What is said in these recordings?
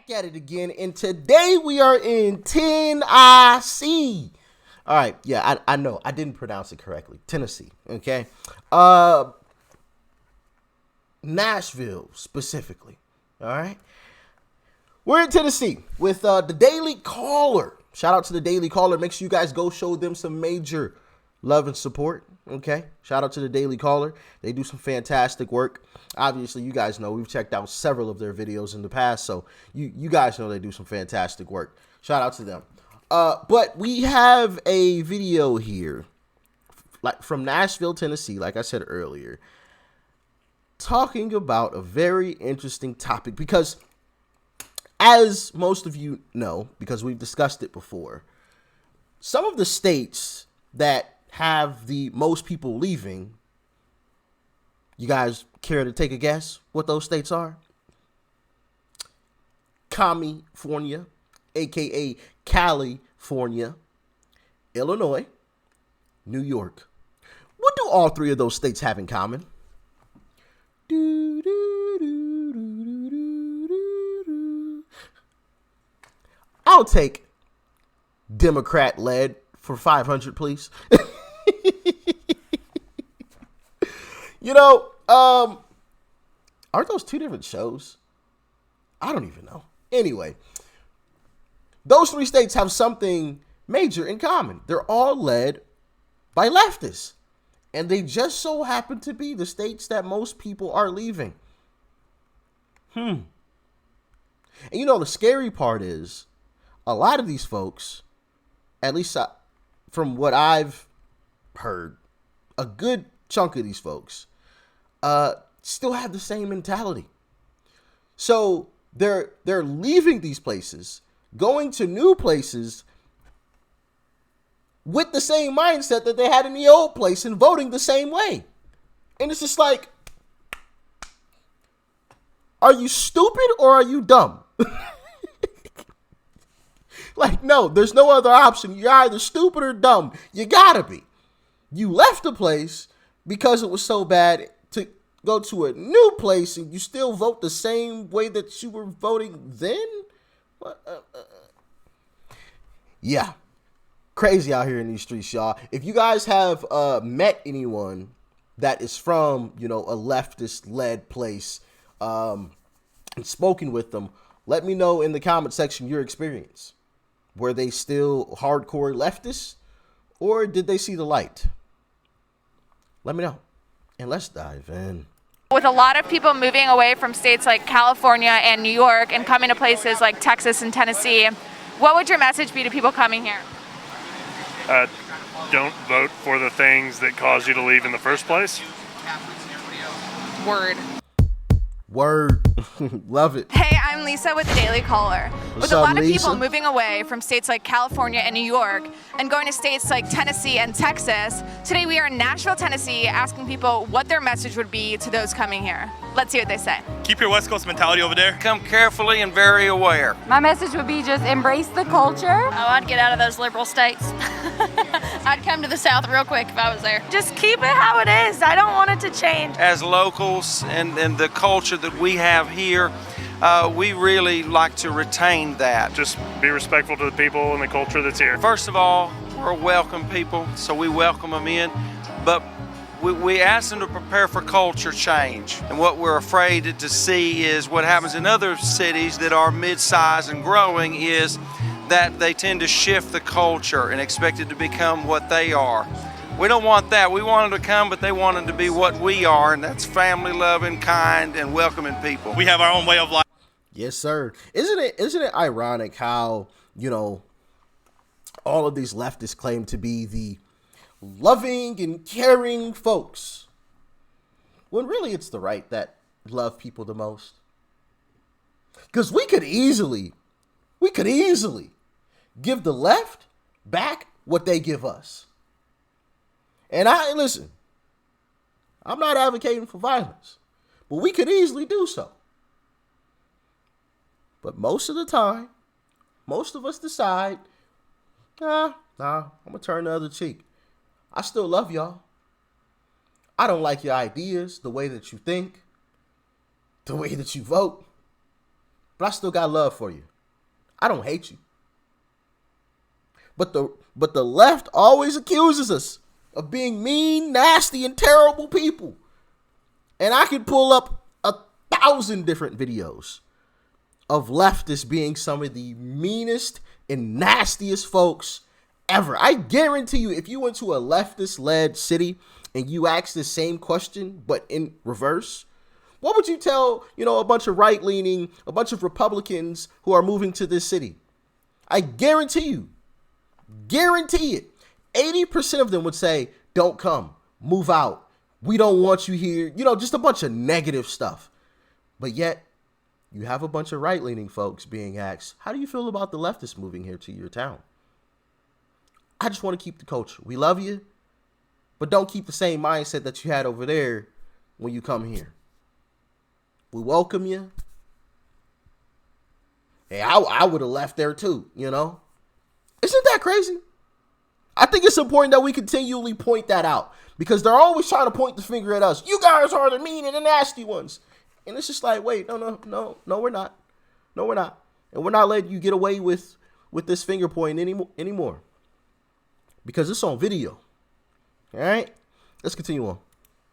back at it again, and today we are in Tennessee. All right, yeah, I know I didn't pronounce it correctly. Tennessee, okay? Nashville specifically. All right, we're in Tennessee with the Daily Caller. Shout out to the Daily Caller. Make sure you guys go show them some major love and support. Okay, shout out to the Daily Caller. They do some fantastic work. Obviously, you guys know we've checked out several of their videos in the past, so you guys know they do some fantastic work. Shout out to them. But we have a video here, like from Nashville, Tennessee, like I said earlier, talking about a very interesting topic because, as most of you know, because we've discussed it before, some of the states that have the most people leaving, you guys care to take a guess what those states are? California, aka California, Illinois, New York. What do all three of those states have in common? I'll take Democrat led for 500, please. You know, aren't those two different shows? I don't even know. Anyway, those three states have something major in common. They're all led by leftists. And they just so happen to be the states that most people are leaving. And you know, the scary part is a lot of these folks, at least from what I've heard, a good chunk of these folks still have the same mentality. So they're leaving these places, going to new places with the same mindset that they had in the old place and voting the same way. And it's just like, are you stupid or are you dumb? Like, no, there's no other option. You're either stupid or dumb. You gotta be. You left the place because it was so bad to go to a new place and you still vote the same way that you were voting then? Yeah. Crazy out here in these streets, y'all. If you guys have met anyone that is from, you know, a leftist-led place and spoken with them, let me know in the comment section your experience. Were they still hardcore leftists, or did they see the light? Let me know, and let's dive in. With a lot of people moving away from states like California and New York and coming to places like Texas and Tennessee, what would your message be to people coming here? Don't vote for the things that cause you to leave in the first place. Word. Love it. Hey, I'm Lisa with the Daily Caller. With a lot of people moving away from states like California and New York and going to states like Tennessee and Texas, today we are in Nashville, Tennessee, asking people what their message would be to those coming here. Let's see what they say. Keep your West Coast mentality over there. Come carefully and very aware. My message would be just embrace the culture. Oh, I'd get out of those liberal states. I'd come to the South real quick if I was there. Just keep it how it is. I don't want it to change. As locals and the culture that we have here, we really like to retain that. Just be respectful to the people and the culture that's here. First of all, we're welcome people, so we welcome them in, but we ask them to prepare for culture change. And what we're afraid to see is what happens in other cities that are mid-sized and growing is that they tend to shift the culture and expect it to become what they are. We don't want that. We want them to come, but they want them to be what we are, and that's family-loving, kind, and welcoming people. We have our own way of life. Yes, sir. Isn't it ironic how, you know, all of these leftists claim to be the loving and caring folks, when really it's the right that love people the most? Because we could easily give the left back what they give us. And listen, I'm not advocating for violence, but we could easily do so. But most of the time, most of us decide, nah, I'm going to turn the other cheek. I still love y'all. I don't like your ideas, the way that you think, the way that you vote. but I still got love for you. I don't hate you. But the left always accuses us of being mean, nasty, and terrible people. And I could pull up 1,000 different videos of leftists being some of the meanest and nastiest folks ever. I guarantee you, if you went to a leftist-led city and you asked the same question, but in reverse, what would you tell, a bunch of right-leaning, a bunch of Republicans who are moving to this city? I guarantee it, 80% of them would say, don't come, move out, we don't want you here, just a bunch of negative stuff. But yet, you have a bunch of right-leaning folks being asked, how do you feel about the leftists moving here to your town? I just want to keep the culture. We love you, but don't keep the same mindset that you had over there when you come here. We welcome you. Hey, I would have left there too, Isn't that crazy? I think it's important that we continually point that out because they're always trying to point the finger at us. You guys are the mean and the nasty ones. And it's just like, wait, no, we're not. No, we're not. And we're not letting you get away with this finger pointing anymore. Because it's on video. All right? Let's continue on.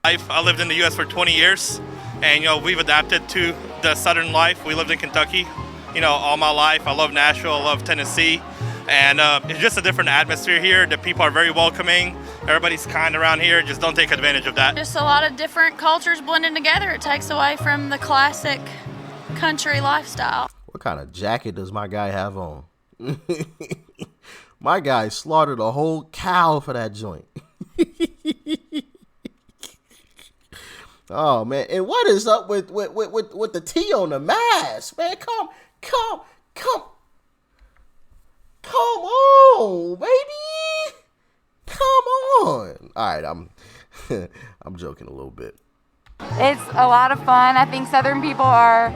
I lived in the U.S. for 20 years, and, we've adapted to the Southern life. We lived in Kentucky, all my life. I love Nashville. I love Tennessee. And it's just a different atmosphere here. The people are very welcoming. Everybody's kind around here. Just don't take advantage of that. Just a lot of different cultures blending together. It takes away from the classic country lifestyle. What kind of jacket does my guy have on? My guy slaughtered a whole cow for that joint. Oh, man. And what is up with the T on the mask, man? Come on, baby. Come on. All right, I'm joking a little bit. It's a lot of fun. I think Southern people are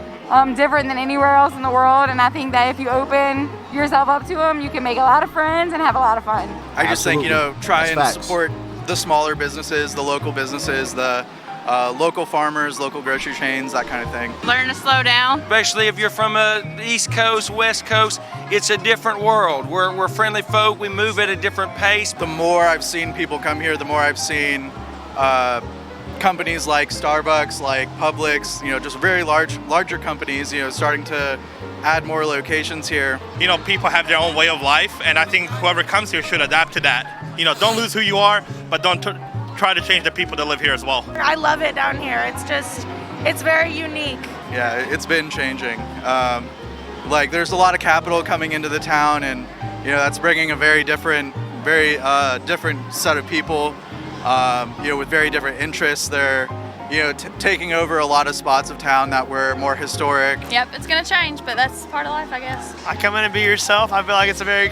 different than anywhere else in the world, and I think that if you open yourself up to them, you can make a lot of friends and have a lot of fun. I just think, try That's and facts. support the smaller businesses, the local businesses, the local farmers, local grocery chains, that kind of thing. Learn to slow down. Especially if you're from the East Coast, West Coast, it's a different world. We're friendly folk. We move at a different pace. The more I've seen people come here, the more I've seen companies like Starbucks, like Publix, just very larger companies, starting to add more locations here. People have their own way of life, and I think whoever comes here should adapt to that. Don't lose who you are, but don't try to change the people that live here as well. I love it down here. It's very unique. Yeah, it's been changing. There's a lot of capital coming into the town, and that's bringing a very different set of people. With very different interests. They're, taking over a lot of spots of town that were more historic. Yep, it's gonna change, but that's part of life, I guess. I come in and be yourself. I feel like it's a very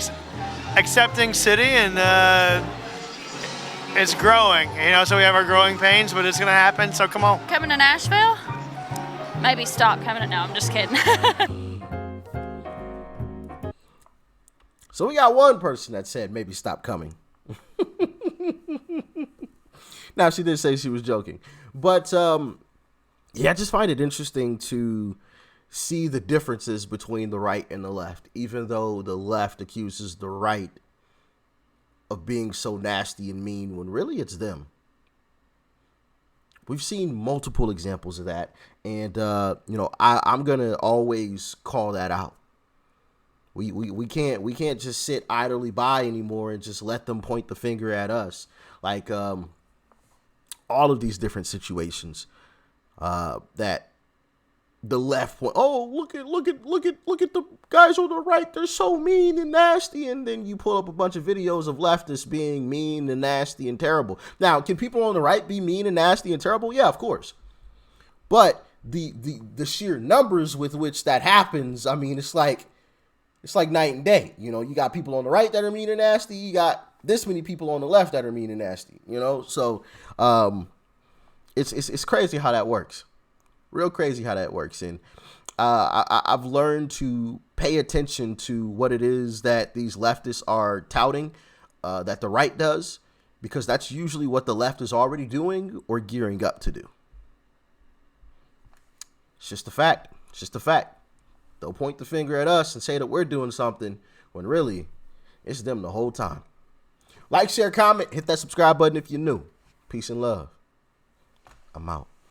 accepting city, and it's growing. So we have our growing pains, but it's gonna happen. So come on. Coming to Nashville? Maybe stop coming to. No, I'm just kidding. So we got one person that said maybe stop coming. Now, she did say she was joking. But, I just find it interesting to see the differences between the right and the left, even though the left accuses the right of being so nasty and mean when really it's them. We've seen multiple examples of that. And, I'm going to always call that out. We can't just sit idly by anymore and just let them point the finger at us. Like, all of these different situations that the left point. Oh, look at the guys on the right. They're so mean and nasty. And then you pull up a bunch of videos of leftists being mean and nasty and terrible. Now, can people on the right be mean and nasty and terrible? Yeah, of course. But the sheer numbers with which that happens, I mean, it's like night and day. You got people on the right that are mean and nasty. You got this many people on the left that are mean and nasty, So it's crazy how that works. Real crazy how that works. And I've learned to pay attention to what it is that these leftists are touting, that the right does, because that's usually what the left is already doing or gearing up to do. It's just a fact. They'll point the finger at us and say that we're doing something when really it's them the whole time. Like, share, comment, hit that subscribe button if you're new. Peace and love. I'm out.